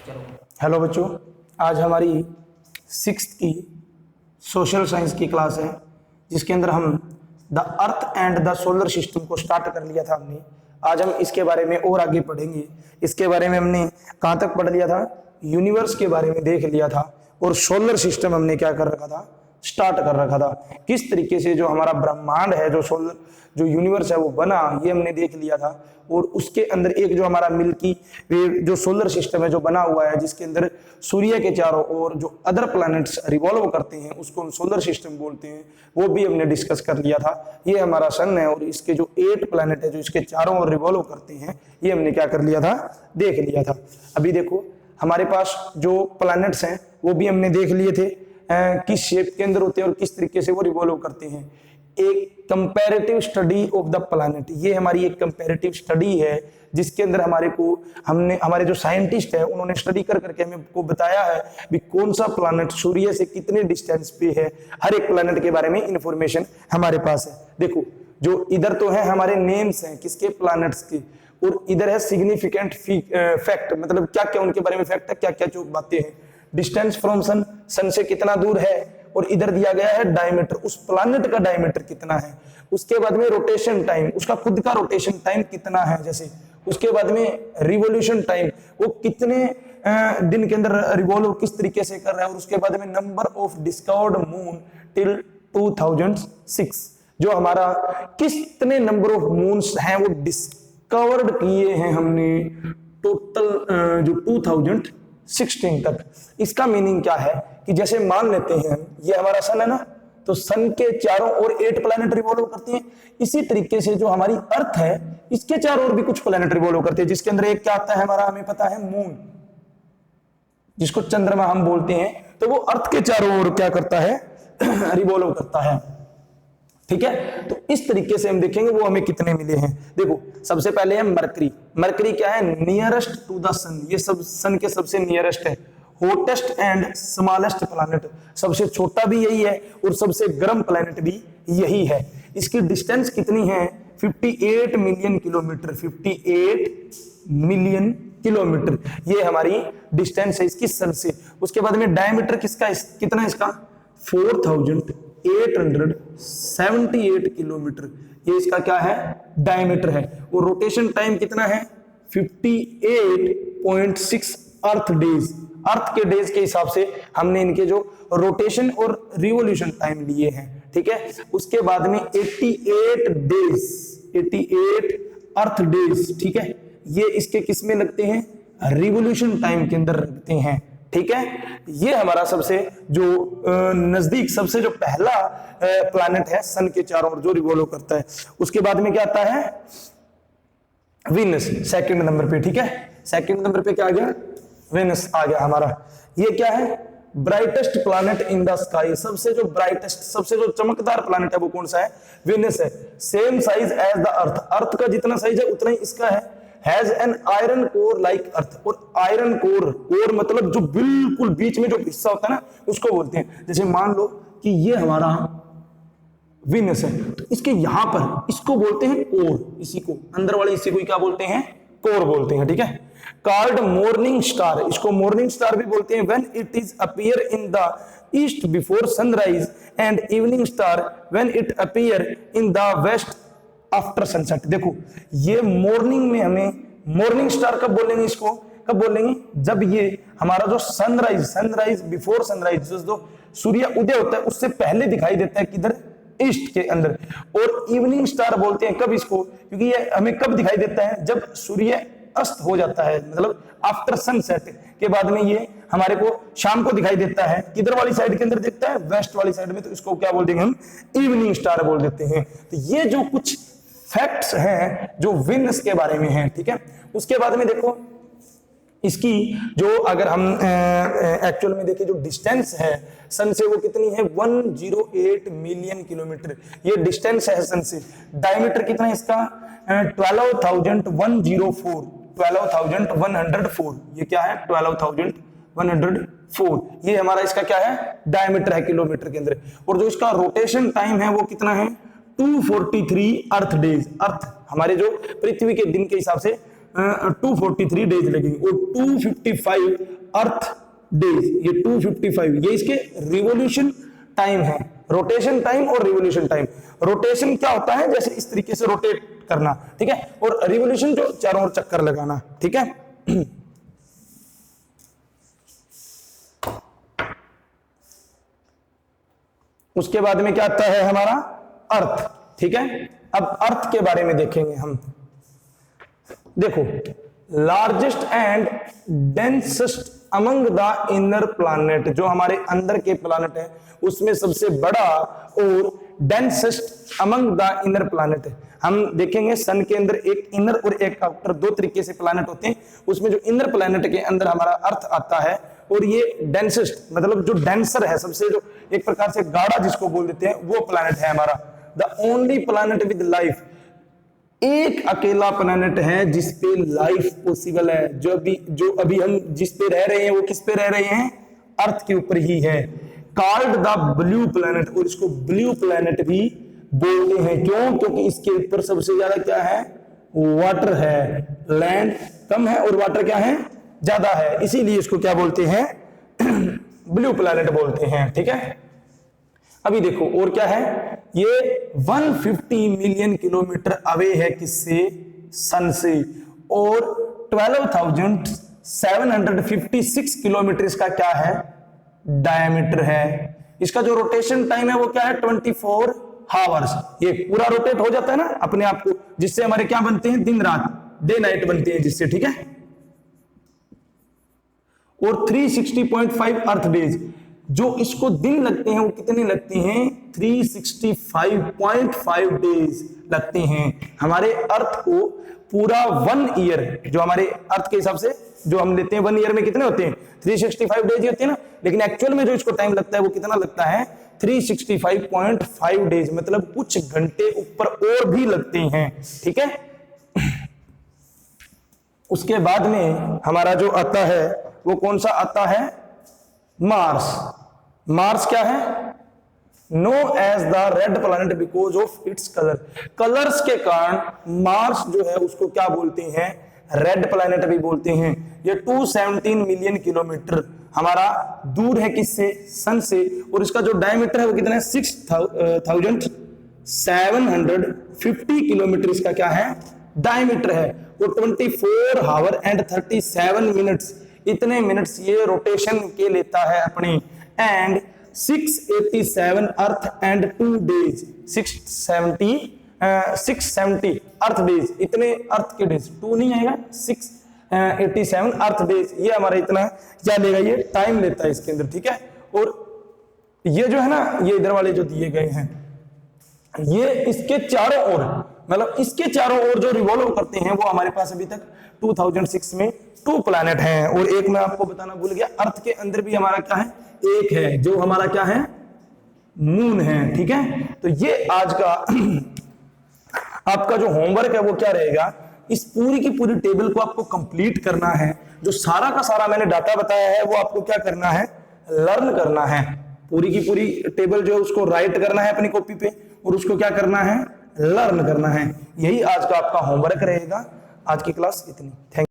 चलो। हेलो बच्चों, आज हमारी 6th की सोशल साइंस की क्लास है, जिसके अंदर हम the earth and the solar system को स्टार्ट कर लिया था हमने। आज हम इसके बारे में और आगे पढ़ेंगे। इसके बारे में हमने कहाँ तक पढ़ लिया था? यूनिवर्स के बारे में देख लिया था, और सोलर सिस्टम हमने क्या कर रखा था? स्टार्ट कर रखा था। किस तरीके से जो हमारा ब्रह्मांड है, जो यूनिवर्स है वो बना, ये हमने देख लिया था। और उसके अंदर एक जो हमारा मिल्की वे जो सोलर सिस्टम है जो बना हुआ है, जिसके अंदर सूर्य के चारों ओर जो अदर प्लैनेट्स रिवॉल्व करते हैं, उसको हम सोलर सिस्टम बोलते हैं। वो भी हमने डिस्कस कर लिया था। ये हमारा सन है, और इसके जो 8 प्लैनेट है जो इसके चारों ओर रिवॉल्व करते हैं, ये हमने क्या कर लिया था? देख लिया था। अभी देखो, हमारे पास जो प्लैनेट्स हैं वो भी हमने देख लिए थे, किस शेप के अंदर होते हैं और किस तरीके से वो रिवॉल्व करते हैं। एक comparative study of the planet, ये हमारी एक कंपैरेटिव स्टडी है, जिसके अंदर हमारे जो साइंटिस्ट है उन्होंने स्टडी कर करके हमें को बताया है कि कौन सा प्लैनेट सूर्य से कितने डिस्टेंस पे है। हर एक प्लैनेट के बारे में इंफॉर्मेशन हमारे पास है। देखो, जो इधर तो है हमारे नेम्स हैं किसके? प्लैनेट्स के। और इधर है सिग्निफिकेंट फैक्ट, मतलब क्या क्या उनके बारे में फैक्ट है, क्या क्या जो बातें हैं। डिस्टेंस फ्रॉम सन, सन से कितना दूर है, और इधर दिया गया है डायमीटर, उस प्लैनेट का डायमीटर कितना है। उसके बाद में रोटेशन टाइम, उसका खुद का रोटेशन टाइम कितना है जैसे। उसके बाद में रिवोल्यूशन टाइम, वो कितने दिन के अंदर रिवॉल्व किस तरीके से कर रहा है। और उसके बाद में number of discovered moon till 2006, जो हमारा कितने नंबर ऑफ मून्स हैं वो डिस्कवर्ड किए हैं हमने टोटल जो 2016 तक। इसका मीनिंग क्या है कि जैसे मान लेते हैं ये हमारा सन है ना, तो सन के चारों ओर 8 प्लैनेट रिवॉल्व करते हैं। इसी तरीके से जो हमारी अर्थ है, इसके चारों ओर भी कुछ प्लैनेट रिवॉल्व करते हैं, जिसके अंदर एक क्या आता है हमारा, हमें पता है, मून, जिसको चंद्रमा हम बोलते हैं। तो वो अर्थ के चारों ओर क्या करता है? रिवॉल्व करता है। ठीक है, तो इस तरीके से हम देखेंगे वो हमें कितने मिले हैं। देखो, सबसे पहले है मरकरी। मरकरी क्या है? नियरेस्ट टू द सन, ये सब सन के सबसे नियरेस्ट है। हॉटेस्ट एंड स्मॉलेस्ट प्लैनेट, सबसे छोटा भी यही है और सबसे गर्म प्लैनेट भी यही है। इसकी डिस्टेंस कितनी है? 58 मिलियन किलोमीटर। 58 मिलियन किलोमीटर ये हमारी डिस्टेंस है इसकी सन से। उसके बाद में डायमीटर किसका कितना है इसका? 4878 किलोमीटर, ये इसका क्या है? डायमीटर है। और रोटेशन टाइम कितना है? 58.6 अर्थ डेज। अर्थ के डेज के हिसाब से हमने इनके जो रोटेशन और रिवोल्यूशन टाइम लिए हैं। ठीक है, उसके बाद में 88 अर्थ डेज। ठीक है, ये इसके किस में लगते हैं? रिवोल्यूशन टाइम के अंदर लगते हैं। ठीक है, ये हमारा सबसे जो नजदीक सबसे जो पहला प्लैनेट है सन के चारों ओर जो रिवॉल्व करता है। उसके बाद में क्या आता है? वीनस, सेकंड नंबर पे। ठीक है, सेकंड नंबर पे क्या आ गया? वीनस आ गया हमारा। ये क्या है? Brightest planet in the sky, सबसे जो ब्राइटेस्ट, सबसे जो चमकदार प्लैनेट है वो कौन सा है? वीनस है। Same size as the Earth, Earth का जितना साइज है उतना ही इसका है। Has an iron core like Earth, और आयरन कोर, कोर मतलब जो बिल्कुल बीच में जो हिस्सा होता है ना, उसको बोलते हैं। जैसे मान लो कि ये हमारा वीनस है, तो इसके यहां पर इसको बोलते हैं कोर, इसी को अंदर वाले हिस्से को क्या बोलते हैं? कोर बोलते हैं। ठीक है, कॉल्ड मॉर्निंग स्टार, इसको मॉर्निंग स्टार भी बोलते हैं। When it is appear in the east before sunrise, and evening star when it appear in the west after sunset. देखो, ये मॉर्निंग में हमें मॉर्निंग स्टार कब बोलेंगे? इसको कब बोलेंगे? जब ये हमारा जो सनराइज बिफोर सनराइज, जो सूर्य उदय होता है उससे पहले दिखाई देता है किधर? ईस्ट के अंदर। और इवनिंग स्टार बोलते हैं कब इसको? क्योंकि ये हमें कब दिखाई देता है? जब सूर्य अस्त हो जाता है, मतलब आफ्टर सनसेट के बाद में ये हमारे को शाम को दिखाई देता है। किधर वाली साइड के अंदर दिखता है? वेस्ट वाली साइड में। तो इसको क्या बोल देंगे हम? इवनिंग स्टार बोल देते हैं। तो ये जो कुछ फैक्ट्स हैं जो वीनस के बारे में हैं। ठीक है, उसके बाद में देखो इसकी जो अगर हम एक्चुअल में देखें जो डिस्टेंस है सन से, वो कितनी है? 108 मिलियन किलोमीटर ये डिस्टेंस है सन से। डायमीटर कितना है इसका? 12,104 ये क्या है? 12,104 ये हमारा इसका क्या है? डायमीटर है किलोमीटर के अंदर। और जो इसका रोटेशन टाइम है वो कितना है? 243 अर्थ डेज। अर्थ हमारे जो पृथ्वी के दिन के हिसाब से 243 डेज लगेंगे और 255 अर्थ डेज, ये 255 ये इसके रिवोल्यूशन टाइम है, रोटेशन टाइम और रिवोल्यूशन टाइम। रोटेशन क्या होता है, जैसे इस तरीके से रोटेट करना, ठीक है, और रिवोल्यूशन जो चारों ओर चक्कर लगाना, ठीक है। उसके बाद में क्या आता है हमारा अर्थ, ठीक है। अब अर्थ के बारे में देखेंगे हम। देखो, largest and densest among the inner planet, जो हमारे अंदर के प्लैनेट है उसमें सबसे बड़ा और densest among the inner planet है। हम देखेंगे सन के अंदर एक इनर और एक आउटर, दो तरीके से प्लैनेट होते हैं, उसमें जो इनर प्लैनेट के अंदर हमारा अर्थ आता है, और ये डेंसेस्ट मतलब जो डेंसर है, सबसे जो एक प्रकार से गाढ़ा जिसको बोल देते हैं, वो प्लैनेट है हमारा। The only planet with life, एक अकेला प्लैनेट है जिसपे लाइफ पॉसिबल है। जो अभी हम जिस पे रह रहे हैं वो किस पे रह रहे हैं, अर्थ के ऊपर ही है। कॉल्ड द ब्लू प्लैनेट, और इसको ब्लू प्लैनेट भी बोलते हैं। क्यों? क्योंकि इसके ऊपर सबसे ज्यादा क्या है, वाटर है। लैंड कम है और वाटर क्या है, ज्यादा है, इसीलिए इसको क्या बोलते हैं, ब्लू प्लैनेट बोलते हैं, ठीक है। अभी देखो और क्या है, ये 150 मिलियन किलोमीटर अवे है किससे, सन से, और 12,756 किलोमीटर इसका क्या है, डायमीटर है। इसका जो रोटेशन टाइम है वो क्या है, 24 आवर्स। ये पूरा रोटेट हो जाता है ना अपने आप को, जिससे हमारे क्या बनते हैं, दिन रात, डे नाइट बनते हैं जिससे, ठीक है। और 360.5 अर्थ डेज, जो इसको दिन लगते हैं वो कितने लगते हैं, 365.5 डेज लगते हैं। हमारे अर्थ को पूरा 1 ईयर, जो हमारे अर्थ के हिसाब से जो हम लेते हैं 1 ईयर में कितने होते हैं, 365 डेज होते हैं ना, लेकिन एक्चुअल में जो इसको टाइम लगता है वो कितना लगता है, 365.5 डेज, मतलब कुछ घंटे ऊपर और भी लगते हैं, ठीक है। उसके बाद में हमारा जो आता है वो कौन सा आता है, मार्स। मार्स क्या है, known as the red planet because of its colour. Colours के कारण मार्स जो है उसको क्या बोलते हैं, रेड प्लैनेट भी बोलते हैं। ये 217 मिलियन किलोमीटर हमारा दूर है किससे, सन से, और इसका जो डायमीटर है वो कितना है, 6,750 किलोमीटर इसका क्या है, डायमीटर है। वो 24 आवर एंड 37 मिनट्स, इतने मिनट्स ये रोटेशन के लेता है अपनी, and 687 earth and 2 days, 670 earth days, इतने अर्थ के डेज, 2 नहीं आएगा, 687 अर्थ डेज, ये हमारा इतना क्या लेगा, ये टाइम लेता है इसके अंदर, ठीक है। और ये जो है ना, ये इधर वाले जो दिए गए हैं, ये इसके चारों ओर, मतलब इसके चारों ओर जो रिवॉल्व करते हैं, वो हमारे पास अभी तक 2006 में 2 प्लैनेट हैं। और एक मैं आपको बताना भूल गया, अर्थ के अंदर भी हमारा क्या है, एक है, जो हमारा क्या है, मून है, ठीक है। तो ये आज का आपका जो होमवर्क है वो क्या रहेगा, इस पूरी की पूरी टेबल को आपको कंप्लीट करना है। जो सारा का सारा मैंने डाटा बताया है वो आपको क्या करना है, लर्न करना है। पूरी की पूरी टेबल जो है उसको राइट करना है अपनी कॉपी पे, और उसको क्या करना है, लर्न करना है। यही आज का आपका होमवर्क रहेगा। आज की क्लास इतनी, थैंक यू।